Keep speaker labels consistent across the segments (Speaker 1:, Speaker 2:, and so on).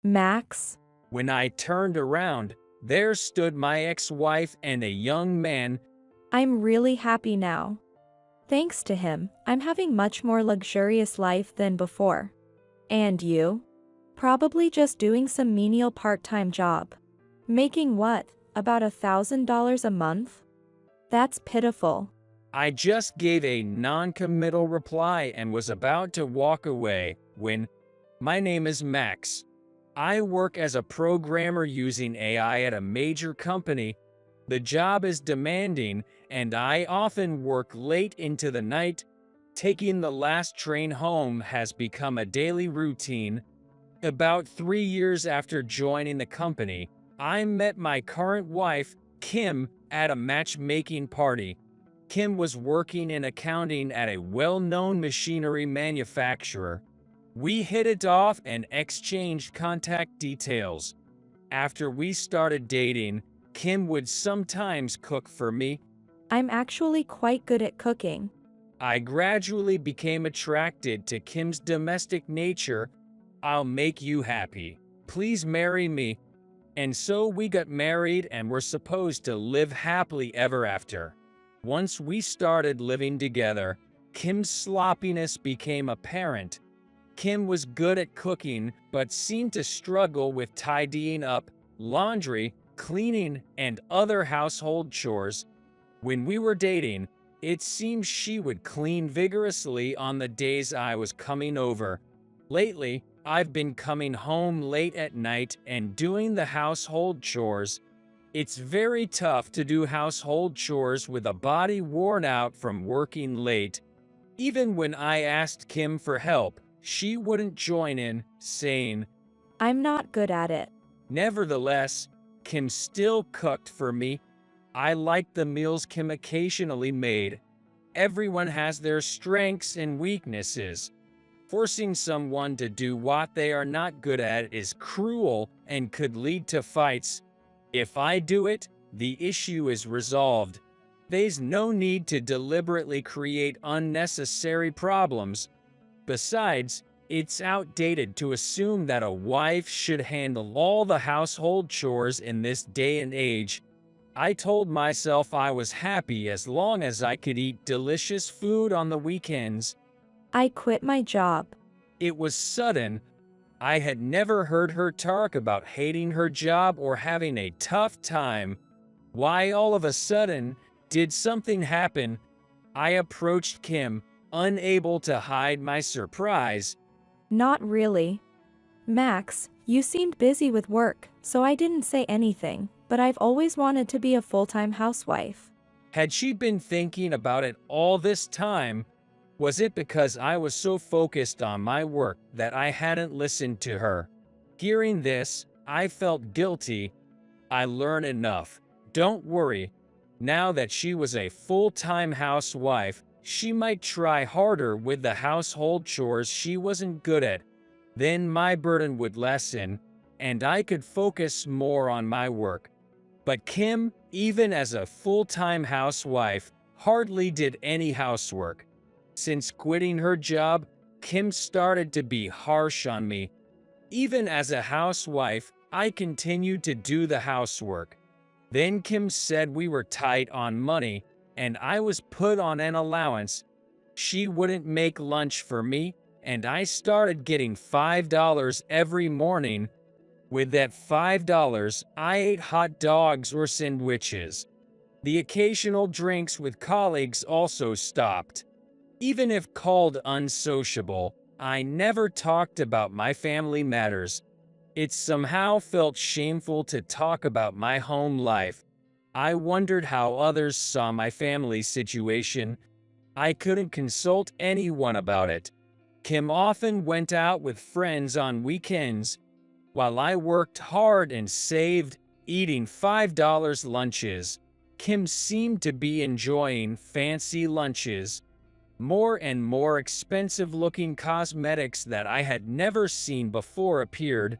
Speaker 1: Max?
Speaker 2: When I turned around, there stood my ex-wife and a young man.
Speaker 1: I'm really happy now. Thanks to him, I'm having much more luxurious life than before. And you? Probably just doing some menial part-time job. Making what, about $1,000 a month? That's pitiful.
Speaker 2: I just gave a non-committal reply and was about to walk away when, my name is Max. I work as a programmer using AI at a major company. The job is demanding, and I often work late into the night. Taking the last train home has become a daily routine. About 3 years after joining the company, I met my current wife, Kim, at a matchmaking party. Kim was working in accounting at a well-known machinery manufacturer. We hit it off and exchanged contact details. After we started dating, Kim would sometimes cook for me.
Speaker 1: I'm actually quite good at cooking.
Speaker 2: I gradually became attracted to Kim's domestic nature. I'll make you happy. Please marry me. And so we got married and were supposed to live happily ever after. Once we started living together, Kim's sloppiness became apparent. Kim was good at cooking, but seemed to struggle with tidying up, laundry, cleaning, and other household chores. When we were dating, it seemed she would clean vigorously on the days I was coming over. Lately, I've been coming home late at night and doing the household chores. It's very tough to do household chores with a body worn out from working late. Even when I asked Kim for help, she wouldn't join in, saying,
Speaker 1: I'm not good at it.
Speaker 2: Nevertheless, Kim still cooked for me. I liked the meals Kim occasionally made. Everyone has their strengths and weaknesses. Forcing someone to do what they are not good at is cruel and could lead to fights. If I do it, the issue is resolved. There's no need to deliberately create unnecessary problems. Besides, it's outdated to assume that a wife should handle all the household chores in this day and age. I told myself I was happy as long as I could eat delicious food on the weekends.
Speaker 1: I quit my job.
Speaker 2: It was sudden. I had never heard her talk about hating her job or having a tough time. Why all of a sudden did something happen? I approached Kim, unable to hide my surprise.
Speaker 1: Not really. Max, you seemed busy with work, so I didn't say anything, but I've always wanted to be a full-time housewife.
Speaker 2: Had she been thinking about it all this time? Was it because I was so focused on my work that I hadn't listened to her? Hearing this, I felt guilty. I learned enough. Don't worry. Now that she was a full-time housewife, she might try harder with the household chores she wasn't good at. Then my burden would lessen, and I could focus more on my work. But Kim, even as a full-time housewife, hardly did any housework. Since quitting her job, Kim started to be harsh on me. Even as a housewife, I continued to do the housework. Then Kim said we were tight on money, and I was put on an allowance. She wouldn't make lunch for me, and I started getting $5 every morning. With that $5, I ate hot dogs or sandwiches. The occasional drinks with colleagues also stopped. Even if called unsociable, I never talked about my family matters. It somehow felt shameful to talk about my home life. I wondered how others saw my family situation. I couldn't consult anyone about it. Kim often went out with friends on weekends, while I worked hard and saved, eating $5 lunches. Kim seemed to be enjoying fancy lunches. More and more expensive-looking cosmetics that I had never seen before appeared.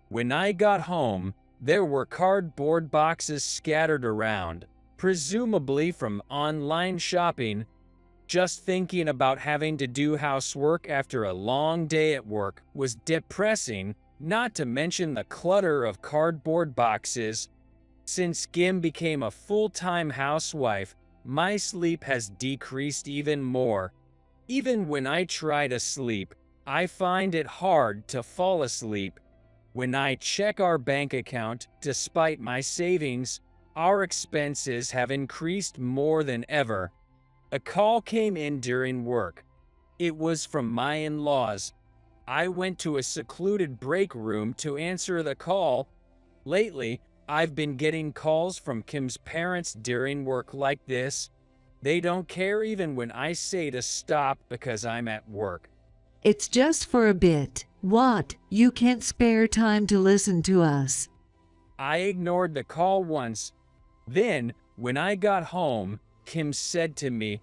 Speaker 2: When I got home, there were cardboard boxes scattered around, presumably from online shopping. Just thinking about having to do housework after a long day at work was depressing. not to mention the clutter of cardboard boxes. Since Kim became a full-time housewife, my sleep has decreased even more. Even when I try to sleep, I find it hard to fall asleep. When I check our bank account, despite my savings, our expenses have increased more than ever. A call came in during work. It was from my in-laws. I went to a secluded break room to answer the call. Lately, I've been getting calls from Kim's parents during work like this. They don't care even when I say to stop because I'm at work.
Speaker 3: It's just for a bit. What? You can't spare time to listen to us?
Speaker 2: I ignored the call once. Then, when I got home, Kim said to me,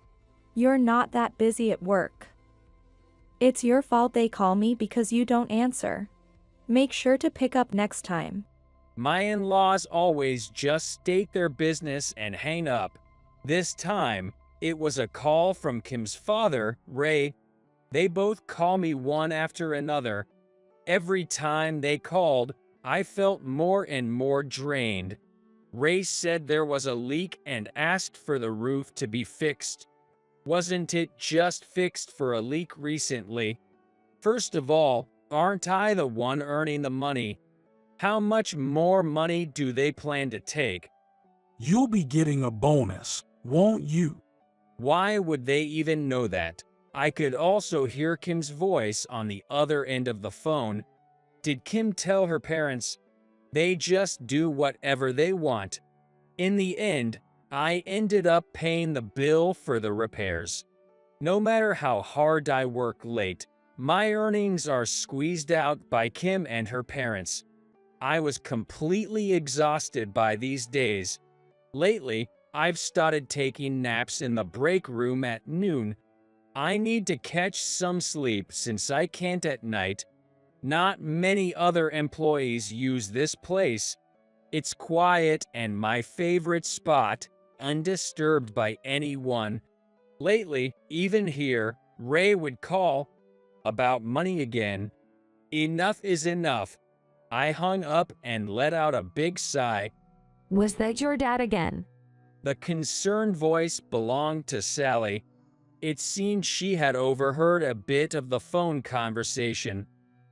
Speaker 1: "You're not that busy at work. It's your fault they call me because you don't answer. Make sure to pick up next time."
Speaker 2: My in-laws always just state their business and hang up. This time, it was a call from Kim's father, Ray. They both call me one after another. Every time they called, I felt more and more drained. Ray said there was a leak and asked for the roof to be fixed. Wasn't it just fixed for a leak recently? First of all, aren't I the one earning the money? How much more money do they plan to take?
Speaker 4: You'll be getting a bonus, won't you?
Speaker 2: Why would they even know that? I could also hear Kim's voice on the other end of the phone. Did Kim tell her parents? They just do whatever they want. In the end, I ended up paying the bill for the repairs. No matter how hard I work late, my earnings are squeezed out by Kim and her parents. I was completely exhausted by these days. Lately, I've started taking naps in the break room at noon. I need to catch some sleep since I can't at night. Not many other employees use this place. It's quiet and my favorite spot, undisturbed by anyone. Lately, even here, Ray would call about money again. Enough is enough. I hung up and let out a big sigh.
Speaker 5: Was that your dad again?
Speaker 2: The concerned voice belonged to Sally. It seemed she had overheard a bit of the phone conversation.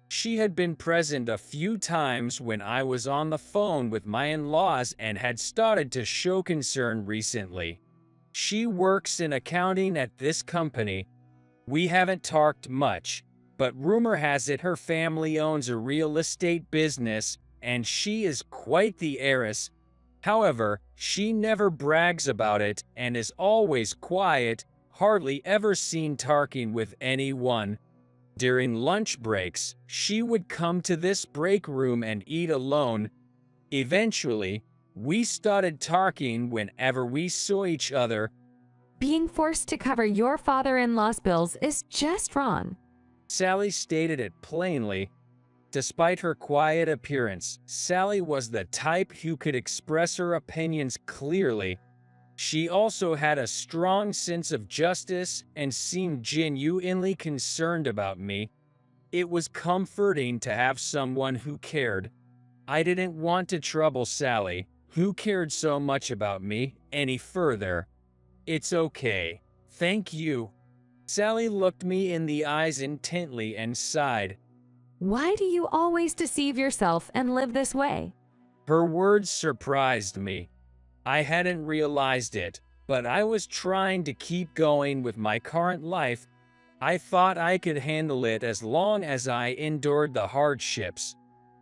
Speaker 2: She had been present a few times when I was on the phone with my in-laws and had started to show concern recently. She works in accounting at this company. We haven't talked much, but rumor has it her family owns a real estate business and she is quite the heiress. However, she never brags about it and is always quiet, hardly ever seen talking with anyone. During lunch breaks, she would come to this break room and eat alone. Eventually, we started talking whenever we saw each other.
Speaker 5: Being forced to cover your father-in-law's bills is just wrong.
Speaker 2: Sally stated it plainly. Despite her quiet appearance, Sally was the type who could express her opinions clearly. She also had a strong sense of justice and seemed genuinely concerned about me. It was comforting to have someone who cared. I didn't want to trouble Sally, who cared so much about me, any further. It's okay. Thank you. Sally looked me in the eyes intently and sighed.
Speaker 5: Why do you always deceive yourself and live this way?
Speaker 2: Her words surprised me. I hadn't realized it, but I was trying to keep going with my current life. I thought I could handle it as long as I endured the hardships.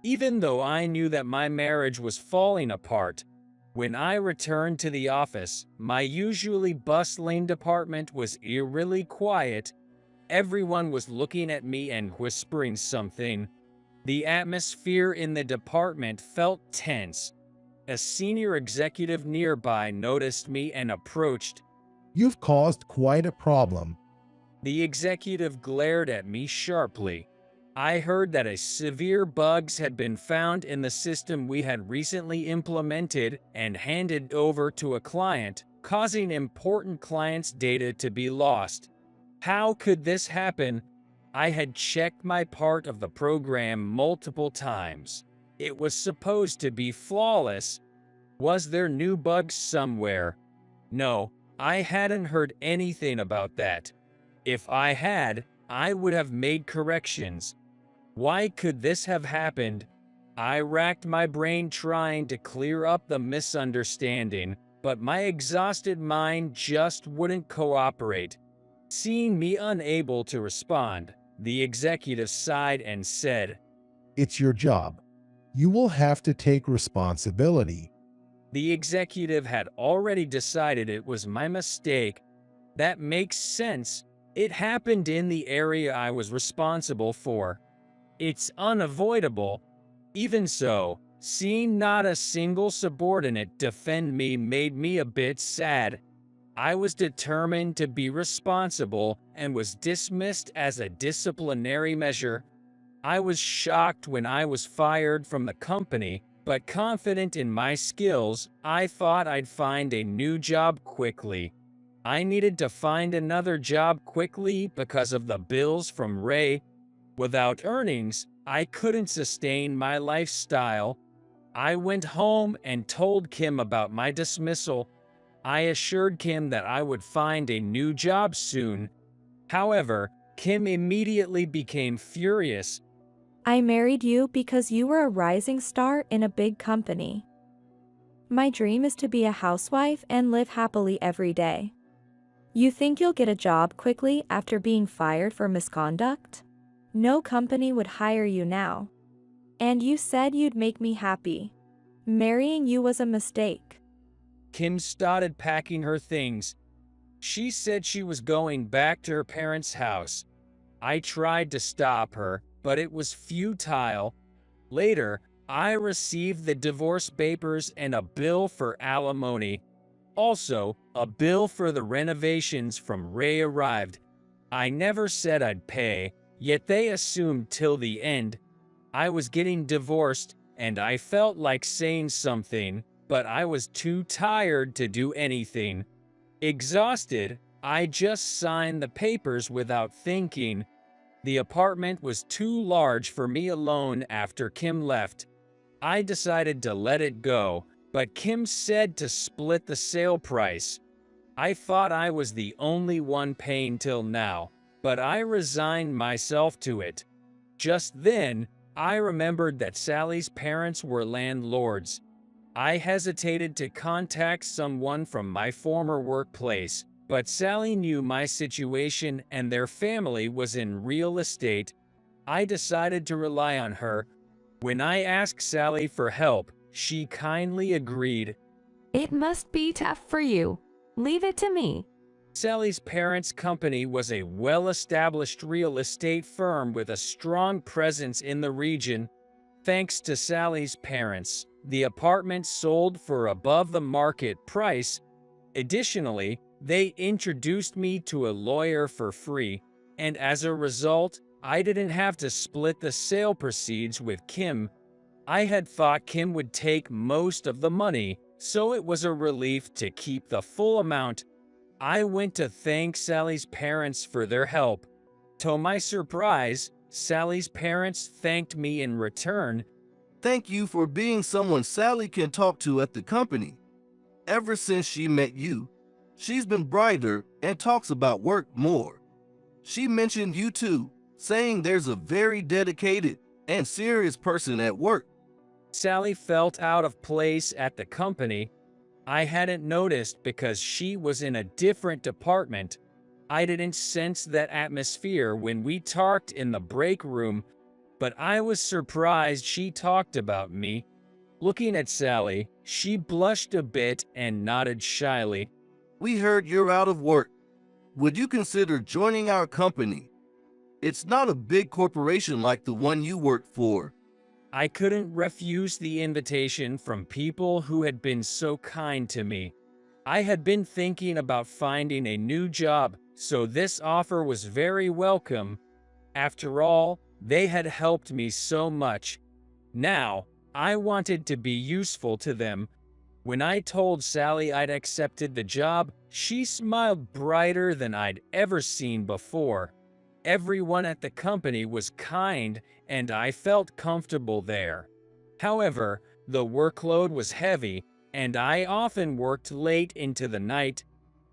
Speaker 2: Even though I knew that my marriage was falling apart. When I returned to the office, my usually bustling department was eerily quiet. Everyone was looking at me and whispering something. The atmosphere in the department felt tense. A senior executive nearby noticed me and approached.
Speaker 6: You've caused quite a problem.
Speaker 2: The executive glared at me sharply. I heard that a severe bugs had been found in the system we had recently implemented and handed over to a client, causing important clients' data to be lost. How could this happen? I had checked my part of the program multiple times. It was supposed to be flawless. Was there new bugs somewhere? No, I hadn't heard anything about that. If I had, I would have made corrections. Why could this have happened? I racked my brain trying to clear up the misunderstanding, but my exhausted mind just wouldn't cooperate. Seeing me unable to respond, the executive sighed and said,
Speaker 6: It's your job. You will have to take responsibility.
Speaker 2: The executive had already decided it was my mistake. That makes sense. It happened in the area I was responsible for. It's unavoidable. Even so, seeing not a single subordinate defend me made me a bit sad. I was determined to be responsible and was dismissed as a disciplinary measure. I was shocked when I was fired from the company, but confident in my skills, I thought I'd find a new job quickly. I needed to find another job quickly because of the bills from Ray. Without earnings, I couldn't sustain my lifestyle. I went home and told Kim about my dismissal. I assured Kim that I would find a new job soon. However, Kim immediately became furious.
Speaker 1: I married you because you were a rising star in a big company. My dream is to be a housewife and live happily every day. You think you'll get a job quickly after being fired for misconduct? No company would hire you now. And you said you'd make me happy. Marrying you was a mistake.
Speaker 2: Kim started packing her things. She said she was going back to her parents' house. I tried to stop her, but it was futile. Later, I received the divorce papers and a bill for alimony. Also, a bill for the renovations from Ray arrived. I never said I'd pay, yet they assumed till the end. I was getting divorced, and I felt like saying something, but I was too tired to do anything. Exhausted, I just signed the papers without thinking. The apartment was too large for me alone after Kim left. I decided to let it go, but Kim said to split the sale price. I thought I was the only one paying till now, but I resigned myself to it. Just then, I remembered that Sally's parents were landlords. I hesitated to contact someone from my former workplace, but Sally knew my situation and their family was in real estate. I decided to rely on her. When I asked Sally for help, she kindly agreed.
Speaker 5: It must be tough for you. Leave it to me.
Speaker 2: Sally's parents' company was a well-established real estate firm with a strong presence in the region. Thanks to Sally's parents, the apartment sold for above the market price. Additionally, they introduced me to a lawyer for free, and as a result, I didn't have to split the sale proceeds with Kim. I had thought Kim would take most of the money, so it was a relief to keep the full amount. I went to thank Sally's parents for their help. To my surprise, Sally's parents thanked me in return.
Speaker 7: Thank you for being someone Sally can talk to at the company. Ever since she met you, she's been brighter and talks about work more. She mentioned you too, saying there's a very dedicated and serious person at work.
Speaker 2: Sally felt out of place at the company. I hadn't noticed because she was in a different department. I didn't sense that atmosphere when we talked in the break room, but I was surprised she talked about me. Looking at Sally, she blushed a bit and nodded shyly.
Speaker 7: We heard you're out of work. Would you consider joining our company? It's not a big corporation like the one you work for.
Speaker 2: I couldn't refuse the invitation from people who had been so kind to me. I had been thinking about finding a new job, so this offer was very welcome. After all, they had helped me so much. Now, I wanted to be useful to them. When I told Sally I'd accepted the job, she smiled brighter than I'd ever seen before. Everyone at the company was kind, and I felt comfortable there. However, the workload was heavy, and I often worked late into the night.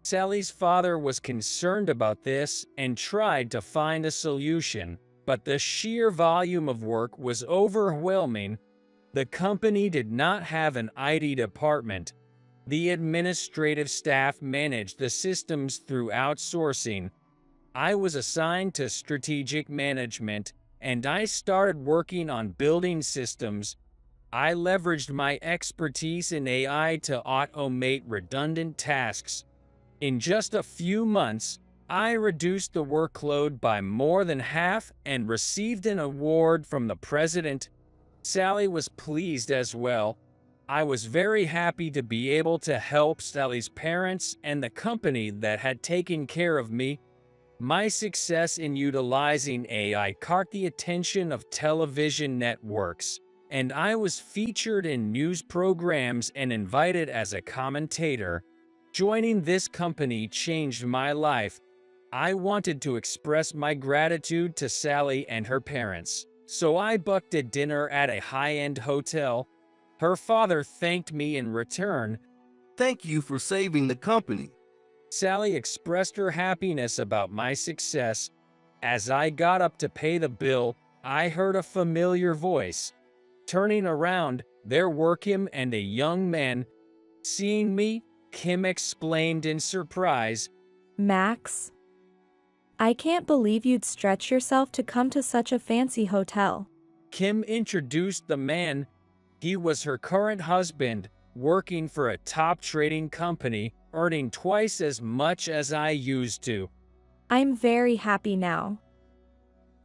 Speaker 2: Sally's father was concerned about this and tried to find a solution, but the sheer volume of work was overwhelming. The company did not have an IT department. The administrative staff managed the systems through outsourcing. I was assigned to strategic management, and I started working on building systems. I leveraged my expertise in AI to automate redundant tasks. In just a few months, I reduced the workload by more than half and received an award from the president. Sally was pleased as well. I was very happy to be able to help Sally's parents and the company that had taken care of me. My success in utilizing AI caught the attention of television networks, and I was featured in news programs and invited as a commentator. Joining this company changed my life. I wanted to express my gratitude to Sally and her parents, so I booked a dinner at a high-end hotel. Her father thanked me in return.
Speaker 7: Thank you for saving the company.
Speaker 2: Sally expressed her happiness about my success. As I got up to pay the bill, I heard a familiar voice. Turning around, there were Kim and a young man. Seeing me, Kim exclaimed in surprise,
Speaker 1: Max? I can't believe you'd stretch yourself to come to such a fancy hotel.
Speaker 2: Kim introduced the man. He was her current husband, working for a top trading company, earning twice as much as I used to.
Speaker 1: I'm very happy now.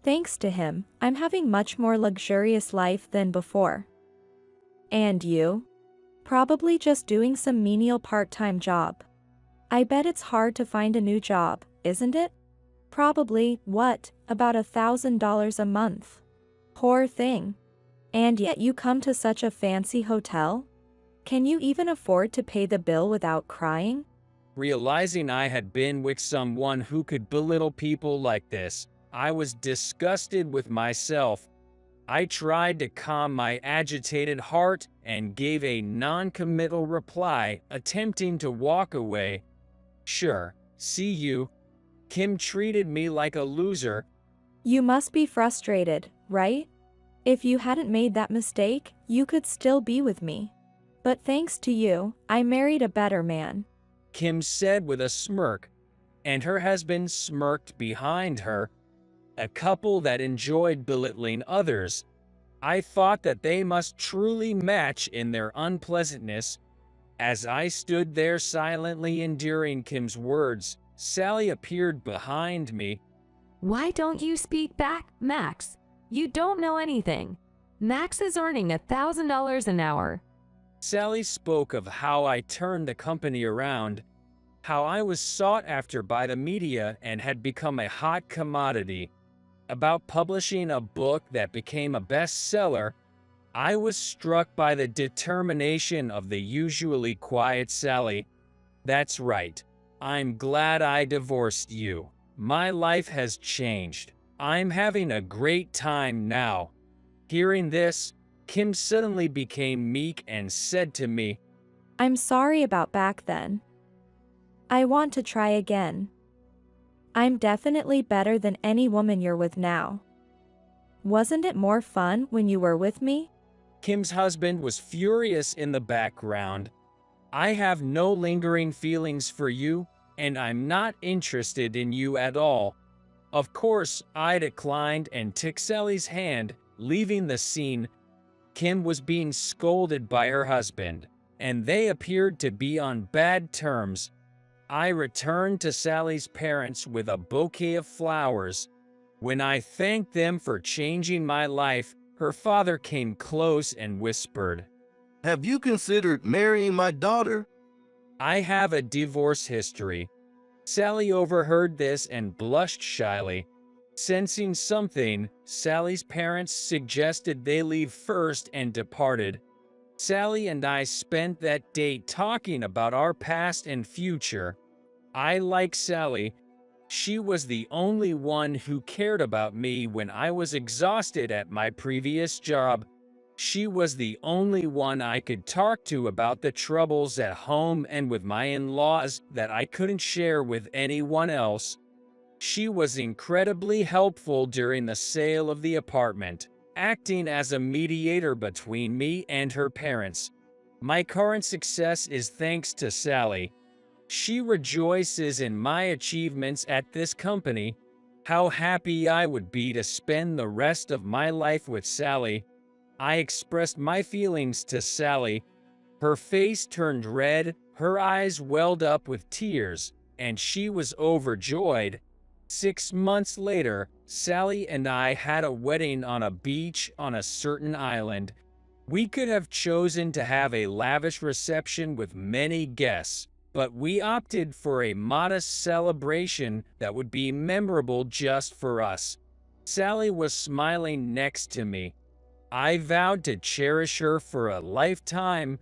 Speaker 1: Thanks to him, I'm having much more luxurious life than before. And you? Probably just doing some menial part-time job. I bet it's hard to find a new job, isn't it? Probably, what, about $1,000 a month? Poor thing. And yet you come to such a fancy hotel? Can you even afford to pay the bill without crying?
Speaker 2: Realizing I had been with someone who could belittle people like this, I was disgusted with myself. I tried to calm my agitated heart and gave a non-committal reply, attempting to walk away. Sure, see you. Kim treated me like a loser.
Speaker 1: You must be frustrated, right? If you hadn't made that mistake, you could still be with me. But thanks to you, I married a better man.
Speaker 2: Kim said with a smirk, and her husband smirked behind her. A couple that enjoyed belittling others. I thought that they must truly match in their unpleasantness. As I stood there silently enduring Kim's words, Sally appeared behind me.
Speaker 5: Why don't you speak back, Max? You don't know anything. Max is earning $1,000 an hour.
Speaker 2: Sally spoke of how I turned the company around, how I was sought after by the media and had become a hot commodity, about publishing a book that became a bestseller. I was struck by the determination of the usually quiet Sally. That's right. I'm glad I divorced you. My life has changed. I'm having a great time now. Hearing this, Kim suddenly became meek and said to me,
Speaker 1: I'm sorry about back then. I want to try again. I'm definitely better than any woman you're with now. Wasn't it more fun when you were with me?
Speaker 2: Kim's husband was furious in the background. I have no lingering feelings for you, and I'm not interested in you at all. Of course, I declined and took Sally's hand, leaving the scene. Kim was being scolded by her husband, and they appeared to be on bad terms. I returned to Sally's parents with a bouquet of flowers. When I thanked them for changing my life, her father came close and whispered,
Speaker 7: Have you considered marrying my daughter?
Speaker 2: I have a divorce history. Sally overheard this and blushed shyly. Sensing something, Sally's parents suggested they leave first and departed. Sally and I spent that day talking about our past and future. I like Sally. She was the only one who cared about me when I was exhausted at my previous job. She was the only one I could talk to about the troubles at home and with my in-laws that I couldn't share with anyone else. She was incredibly helpful during the sale of the apartment, acting as a mediator between me and her parents. My current success is thanks to Sally. She rejoices in my achievements at this company. How happy I would be to spend the rest of my life with Sally. I expressed my feelings to Sally. Her face turned red, her eyes welled up with tears, and she was overjoyed. 6 months later, Sally and I had a wedding on a beach on a certain island. We could have chosen to have a lavish reception with many guests, but we opted for a modest celebration that would be memorable just for us. Sally was smiling next to me. I vowed to cherish her for a lifetime,